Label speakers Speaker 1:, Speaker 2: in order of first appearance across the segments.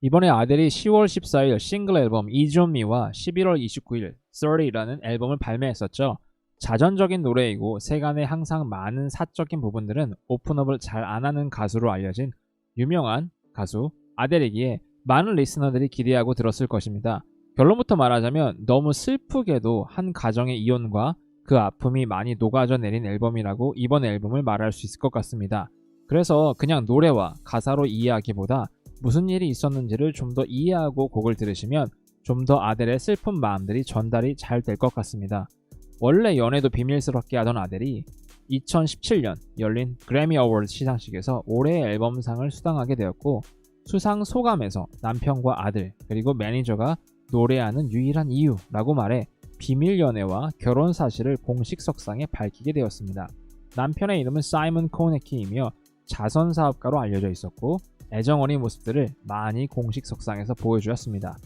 Speaker 1: 이번에 아델이 10월 14일 싱글 앨범 Easy on Me와 11월 29일 30라는 앨범을 발매했었죠. 자전적인 노래이고 세간에 항상 많은 사적인 부분들은 오픈업을 잘 안하는 가수로 알려진 유명한 가수 아델이기에 많은 리스너들이 기대하고 들었을 것입니다. 결론부터 말하자면 너무 슬프게도 한 가정의 이혼과 그 아픔이 많이 녹아져 내린 앨범이라고 이번 앨범을 말할 수 있을 것 같습니다. 그래서 그냥 노래와 가사로 이해하기보다 무슨 일이 있었는지를 좀 더 이해하고 곡을 들으시면 좀 더 아델의 슬픈 마음들이 전달이 잘 될 것 같습니다. 원래 연애도 비밀스럽게 하던 아델이 2017년 열린 그래미 어워드 시상식에서 올해의 앨범상을 수상하게 되었고 수상 소감에서 남편과 아들 그리고 매니저가 노래하는 유일한 이유라고 말해 비밀 연애와 결혼 사실을 공식 석상에 밝히게 되었습니다. 남편의 이름은 사이먼 코네키이며 자선 사업가로 알려져 있었고 애정어린 모습들을 많이 공식 석상에서 보여주었습니다.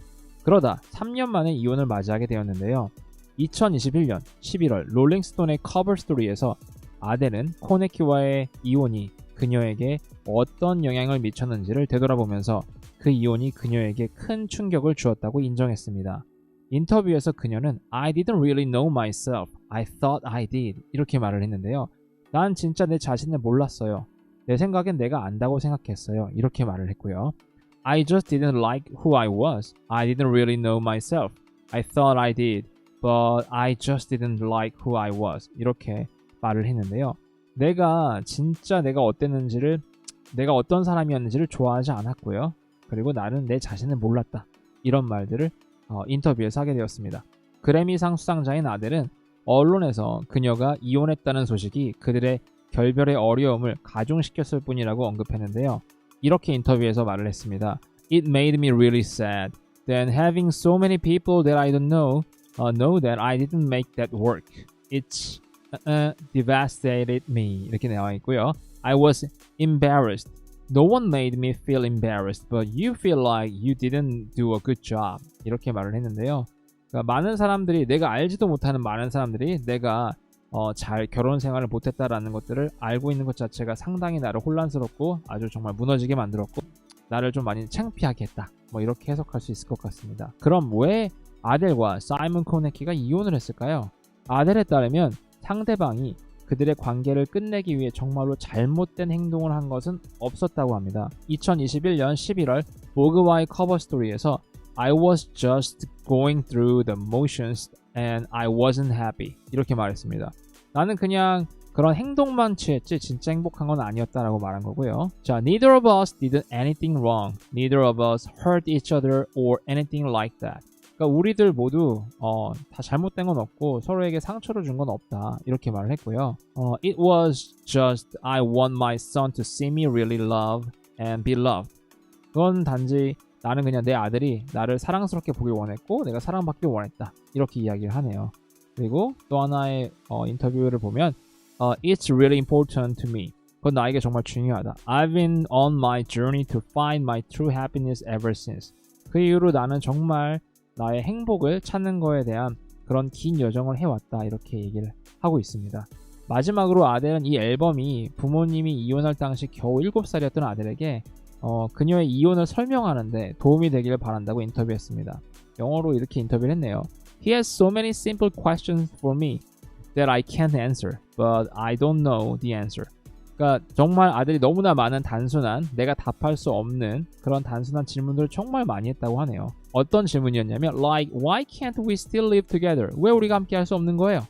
Speaker 1: 그러다 3년 만에 이혼을 맞이하게 되었는데요. 2021년 11월 롤링스톤의 커버 스토리에서 아델은 코네키와의 이혼이 그녀에게 어떤 영향을 미쳤는지를 되돌아보면서 그 이혼이 그녀에게 큰 충격을 주었다고 인정했습니다. 인터뷰에서 그녀는 I didn't really know myself. I thought I did. 이렇게 말을 했는데요. 난 진짜 내 자신을 몰랐어요. 내 생각엔 내가 안다고 생각했어요. 이렇게 말을 했고요. I just didn't like who I was. I didn't really know myself. I thought I did. But I just didn't like who I was. 이렇게 말을 했는데요. 내가 어땠는지를 내가 어떤 사람이었는지를 좋아하지 않았고요. 그리고 나는 내 자신을 몰랐다. 이런 말들을 인터뷰에서 하게 되었습니다. 그래미상 수상자인 아델은 언론에서 그녀가 이혼했다는 소식이 그들의 결별의 어려움을 가중시켰을 뿐이라고 언급했는데요. 이렇게 인터뷰에서 말을 했습니다. It made me really sad. Then having so many people that I don't know that I didn't make that work. It's devastated me. 이렇게 나와 있고요. I was embarrassed. No one made me feel embarrassed, but you feel like you didn't do a good job. 이렇게 말을 했는데요. 그러니까 많은 사람들이 내가 알지도 못하는 많은 사람들이 내가 잘 결혼 생활을 못했다라는 것들을 알고 있는 것 자체가 상당히 나를 혼란스럽고 아주 정말 무너지게 만들었고 나를 좀 많이 창피하게 했다. 뭐 이렇게 해석할 수 있을 것 같습니다. 그럼 왜 아델과 사이먼 코네키가 이혼을 했을까요? 아델에 따르면 상대방이 그들의 관계를 끝내기 위해 정말로 잘못된 행동을 한 것은 없었다고 합니다. 2021년 11월 보그와의 커버 스토리에서 I was just going through the motions and I wasn't happy. 이렇게 말했습니다. 나는 그냥 그런 행동만 취했지 진짜 행복한 건 아니었다라고 말한 거고요. 자, neither of us did anything wrong. Neither of us hurt each other or anything like that. 그러니까 우리들 모두 다 잘못된 건 없고 서로에게 상처를 준 건 없다. 이렇게 말을 했고요. It was just I want my son to see me really love and be loved. 그건 단지 나는 그냥 내 아들이 나를 사랑스럽게 보길 원했고 내가 사랑받길 원했다. 이렇게 이야기를 하네요. 그리고 또 하나의 인터뷰를 보면 It's really important to me. 그건 나에게 정말 중요하다. I've been on my journey to find my true happiness ever since. 그 이후로 나는 정말 나의 행복을 찾는 거에 대한 그런 긴 여정을 해왔다. 이렇게 얘기를 하고 있습니다. 마지막으로 아델은 이 앨범이 부모님이 이혼할 당시 겨우 7살이었던 아델에게 그녀의 이혼을 설명하는데 도움이 되기를 바란다고 인터뷰했습니다. 영어로 이렇게 인터뷰를 했네요. He has so many simple questions for me that I can't answer, but I don't know the answer. 그러니까 정말 아들이 너무나 많은 단순한 내가 답할 수 없는 그런 단순한 질문들을 정말 많이 했다고 하네요. 어떤 질문이었냐면 like why can't we still live together? 왜 우리가 함께 할 수 없는 거예요?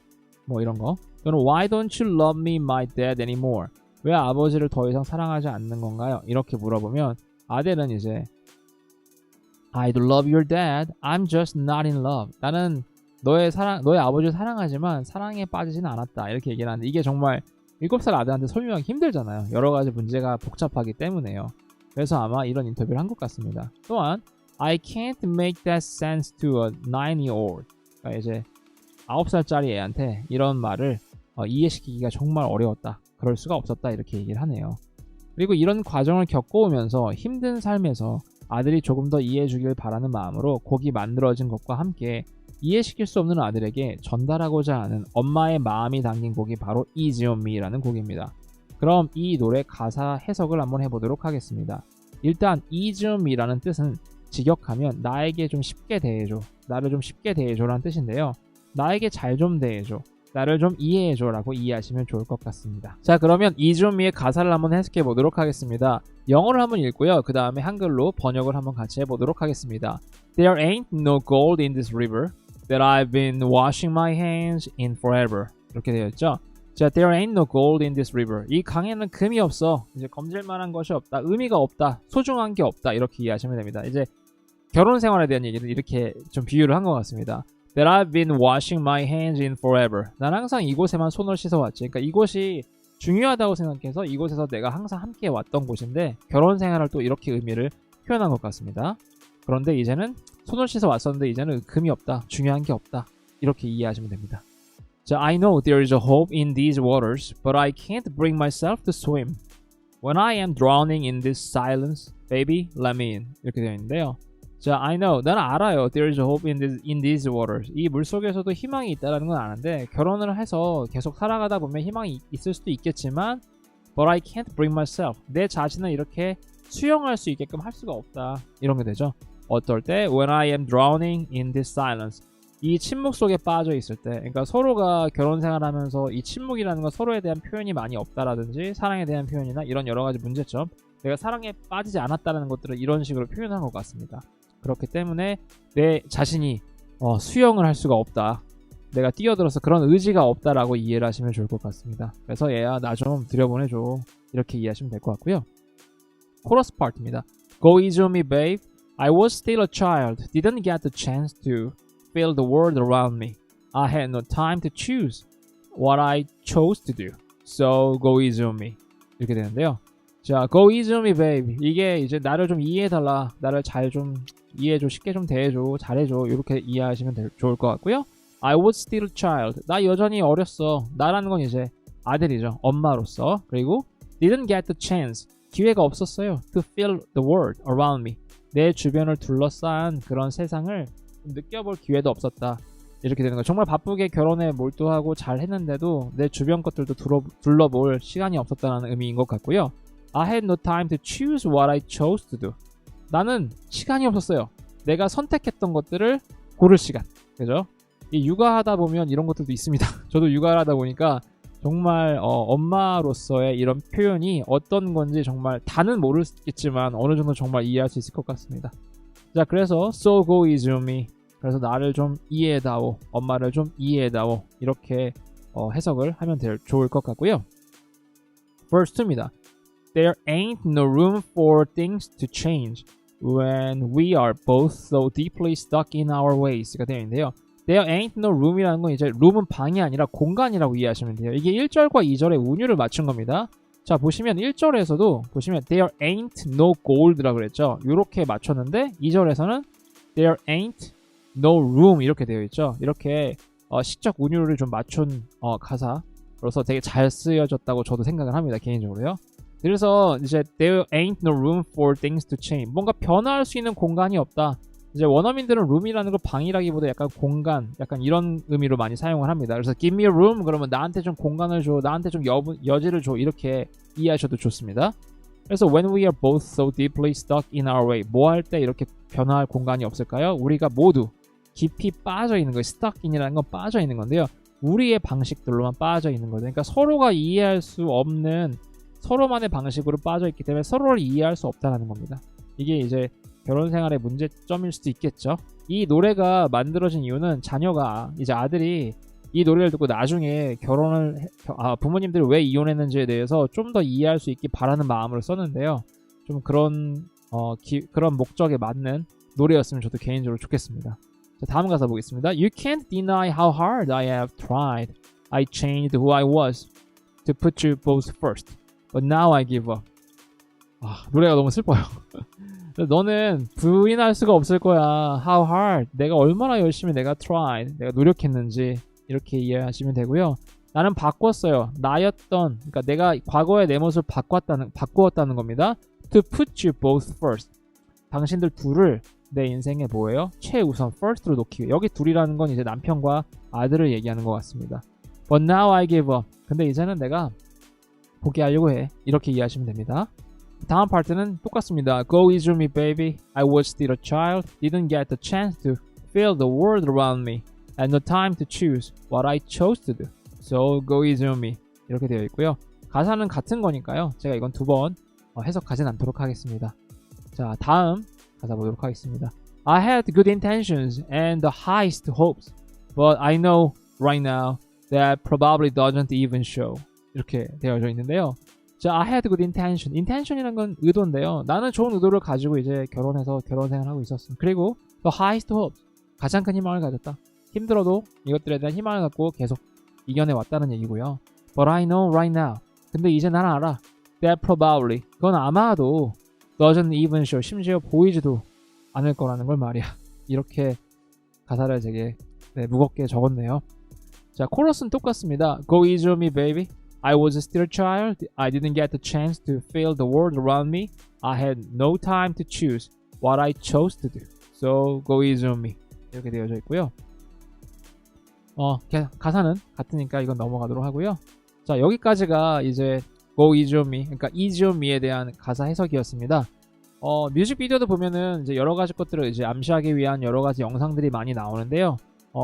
Speaker 1: 뭐 이런 거. 또는 why don't you love me my dad anymore? 왜 아버지를 더 이상 사랑하지 않는 건가요? 이렇게 물어보면 아델은 이제 I do love your dad. I'm just not in love. 나는 너의 아버지를 사랑하지만 사랑에 빠지진 않았다. 이렇게 얘기를 하는데 이게 정말 7살 아들한테 설명하기 힘들잖아요. 여러 가지 문제가 복잡하기 때문에요. 그래서 아마 이런 인터뷰를 한 것 같습니다. 또한 I can't make that sense to a 9-year-old. 그러니까 이제 9살짜리 애한테 이런 말을 이해시키기가 정말 어려웠다. 그럴 수가 없었다. 이렇게 얘기를 하네요. 그리고 이런 과정을 겪어오면서 힘든 삶에서 아들이 조금 더 이해해 주길 바라는 마음으로 곡이 만들어진 것과 함께 이해시킬 수 없는 아들에게 전달하고자 하는 엄마의 마음이 담긴 곡이 바로 Easy on Me라는 곡입니다. 그럼 이 노래 가사 해석을 한번 해보도록 하겠습니다. 일단 Easy on Me라는 뜻은 직역하면 나에게 좀 쉽게 대해줘, 나를 좀 쉽게 대해줘라는 뜻인데요. 나에게 잘 좀 대해줘, 나를 좀 이해해줘라고 이해하시면 좋을 것 같습니다. 자, 그러면 이주미의 가사를 한번 해석해 보도록 하겠습니다. 영어를 한번 읽고요. 그 다음에 한글로 번역을 한번 같이 해보도록 하겠습니다. There ain't no gold in this river that I've been washing my hands in forever. 이렇게 되어 있죠. 자, there ain't no gold in this river. 이 강에는 금이 없어. 이제 검질 만한 것이 없다. 의미가 없다. 소중한 게 없다. 이렇게 이해하시면 됩니다. 이제 결혼 생활에 대한 얘기를 이렇게 좀 비유를 한 것 같습니다. That I've been washing my hands in forever. 난 항상 이곳에만 손을 씻어왔지. 그러니까 이곳이 중요하다고 생각해서 이곳에서 내가 항상 함께 왔던 곳인데 결혼 생활을 또 이렇게 의미를 표현한 것 같습니다. 그런데 이제는 손을 씻어 왔었는데 이제는 금이 없다. 중요한 게 없다. 이렇게 이해하시면 됩니다. 자, I know there is a hope in these waters, but I can't bring myself to swim. When I am drowning in this silence, baby, let me in. 이렇게 되어 있는데요. 자, I know, 나는 알아요. There is a hope in these waters. 이 물속에서도 희망이 있다는 건 아는데 결혼을 해서 계속 살아가다 보면 희망이 있을 수도 있겠지만 but I can't bring myself. 내 자신을 이렇게 수용할 수 있게끔 할 수가 없다. 이런 게 되죠. 어떨 때? When I am drowning in this silence. 이 침묵 속에 빠져 있을 때, 그러니까 서로가 결혼 생활하면서 이 침묵이라는 건 서로에 대한 표현이 많이 없다라든지 사랑에 대한 표현이나 이런 여러 가지 문제점, 내가 사랑에 빠지지 않았다는 것들을 이런 식으로 표현한 것 같습니다. 그렇기 때문에 내 자신이 수용을 할 수가 없다. 내가 뛰어들어서 그런 의지가 없다라고 이해를 하시면 좋을 것 같습니다. 그래서 얘야 나 좀 들여보내줘. 이렇게 이해하시면 될 것 같고요. 코러스 파트입니다. Go easy on me, babe. I was still a child. Didn't get the chance to feel the world around me. I had no time to choose what I chose to do. So go easy on me. 이렇게 되는데요. 자, go easy on me, babe. 이게 이제 나를 좀 이해해달라. 나를 잘 좀 이해해줘. 쉽게 좀 대해줘. 잘해줘. 이렇게 이해하시면 좋을 것 같고요. I was still a child. 나 여전히 어렸어. 나라는 건 이제 아들이죠. 엄마로서. 그리고 didn't get the chance. 기회가 없었어요. To feel the world around me. 내 주변을 둘러싼 그런 세상을 느껴볼 기회도 없었다. 이렇게 되는 거예요. 정말 바쁘게 결혼에 몰두하고 잘 했는데도 내 주변 것들도 둘러볼 시간이 없었다는 의미인 것 같고요. I had no time to choose what I chose to do. 나는 시간이 없었어요. 내가 선택했던 것들을 고를 시간. 그죠? 이 육아하다 보면 이런 것들도 있습니다. 저도 육아를 하다 보니까 정말 엄마로서의 이런 표현이 어떤 건지 정말 다는 모르겠지만 어느 정도 정말 이해할 수 있을 것 같습니다. 자, 그래서 So go easy on me. 그래서 나를 좀 이해해다오. 엄마를 좀 이해해다오. 이렇게 해석을 하면 좋을 것 같고요. Verse 2입니다. There ain't no room for things to change when we are both so deeply stuck in our ways가 되어 있는데요. There ain't no room이라는 건 이제 room은 방이 아니라 공간이라고 이해하시면 돼요. 이게 1절과 2절의 운율을 맞춘 겁니다. 자, 보시면 1절에서도 보시면 There ain't no gold라고 그랬죠. 이렇게 맞췄는데 2절에서는 There ain't no room 이렇게 되어 있죠. 이렇게 시적 운율을 좀 맞춘 가사로서 되게 잘 쓰여졌다고 저도 생각을 합니다. 개인적으로요. 그래서 이제 There ain't no room for things to change. 뭔가 변화할 수 있는 공간이 없다. 이제 원어민들은 room이라는 걸 방이라기보다 약간 공간, 약간 이런 의미로 많이 사용을 합니다. 그래서 give me a room 그러면 나한테 좀 공간을 줘, 나한테 좀 여지를 줘 이렇게 이해하셔도 좋습니다. 그래서 when we are both so deeply stuck in our way 뭐 할 때 이렇게 변화할 공간이 없을까요? 우리가 모두 깊이 빠져 있는 거예요. stuck in이라는 건 빠져 있는 건데요. 우리의 방식들로만 빠져 있는 거죠. 그러니까 서로가 이해할 수 없는 서로만의 방식으로 빠져 있기 때문에 서로를 이해할 수 없다는 겁니다. 이게 이제 결혼 생활의 문제점일 수도 있겠죠. 이 노래가 만들어진 이유는 자녀가 이제 아들이 이 노래를 듣고 나중에 부모님들이 왜 이혼했는지에 대해서 좀 더 이해할 수 있기 바라는 마음으로 썼는데요. 좀 그런 목적에 맞는 노래였으면 저도 개인적으로 좋겠습니다. 자, 다음 가사 보겠습니다. You can't deny how hard I have tried. I changed who I was to put you both first. But now I give up. 노래가 너무 슬퍼요. 너는 부인할 수가 없을 거야. How hard. 내가 얼마나 열심히 내가 tried. 내가 노력했는지 이렇게 이해하시면 되고요. 나는 바꿨어요. 나였던, 그러니까 내가 과거의 내 모습을 바꾸었다는 겁니다. To put you both first. 당신들 둘을 내 인생에 뭐예요? 최우선 first로 놓기 위해. 여기 둘이라는 건 이제 남편과 아들을 얘기하는 것 같습니다. But now I give up. 근데 이제는 내가 포기하려고 해. 이렇게 이해하시면 됩니다. 다음 파트는 똑같습니다. Go easy on me, baby. I was still a child. Didn't get the chance to feel the world around me. Had no time to choose what I chose to do. So go easy on me. 이렇게 되어 있고요. 가사는 같은 거니까요. 제가 이건 두 번 해석하진 않도록 하겠습니다. 자, 다음 가사 보도록 하겠습니다. I had good intentions and the highest hopes, but I know right now that probably doesn't even show. 이렇게 되어져 있는데요. 자, I had good intention. intention이란 건 의도인데요. 나는 좋은 의도를 가지고 이제 결혼해서 결혼 생활을 하고 있었어. 그리고 the highest hopes. 가장 큰 희망을 가졌다. 힘들어도 이것들에 대한 희망을 갖고 계속 이겨내 왔다는 얘기고요. But I know right now. 근데 이제 나는 알아. That probably. 그건 아마도 doesn't even show. 심지어 보이지도 않을 거라는 걸 말이야. 이렇게 가사를 되게 무겁게 적었네요. 자, 코러스는 똑같습니다. Go easy on me, baby. I was still a child. I didn't get the chance to feel the world around me. I had no time to choose what I chose to do. So go easy on me. 이렇게 되어져 있고요. 가사는 같으니까 이건 넘어가도록 하고요. 자, 여기까지가 이제 Go easy on me, 그러니까 easy on me에 대한 가사 해석이었습니다. 뮤직비디오도 보면은 이제 여러 가지 것들을 이제 암시하기 위한 여러 가지 영상들이 많이 나오는데요.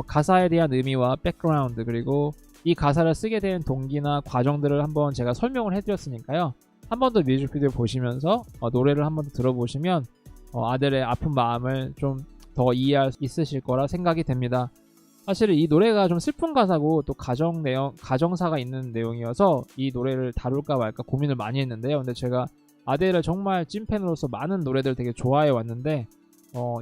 Speaker 1: 가사에 대한 의미와 백그라운드 그리고 이 가사를 쓰게 된 동기나 과정들을 한번 제가 설명을 해드렸으니까요. 한 번 더 뮤직비디오 보시면서 노래를 한 번 더 들어보시면 아델의 아픈 마음을 좀 더 이해할 수 있으실 거라 생각이 됩니다. 사실 이 노래가 좀 슬픈 가사고 또 가정사가 있는 내용이어서 이 노래를 다룰까 말까 고민을 많이 했는데요. 근데 제가 아델을 정말 찐팬으로서 많은 노래들 되게 좋아해 왔는데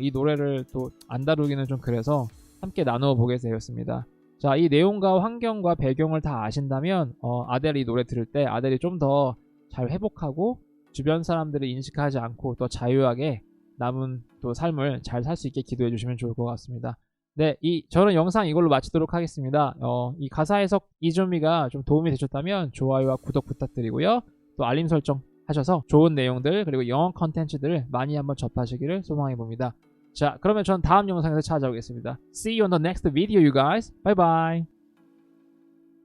Speaker 1: 이 노래를 또 안 다루기는 좀 그래서 함께 나누어 보게 되었습니다. 자, 이 내용과 환경과 배경을 다 아신다면 아델이 노래 들을 때 아델이 좀 더 잘 회복하고 주변 사람들을 인식하지 않고 더 자유하게 남은 또 삶을 잘 살 수 있게 기도해 주시면 좋을 것 같습니다. 네, 저는 영상 이걸로 마치도록 하겠습니다. 이 가사 해석 이조미가 좀 도움이 되셨다면 좋아요와 구독 부탁드리고요. 또 알림 설정 하셔서 좋은 내용들 그리고 영어 컨텐츠들을 많이 한번 접하시기를 소망해 봅니다. 자, 그러면 전 다음 영상에서 찾아오겠습니다. See you on the next video, you guys. Bye bye.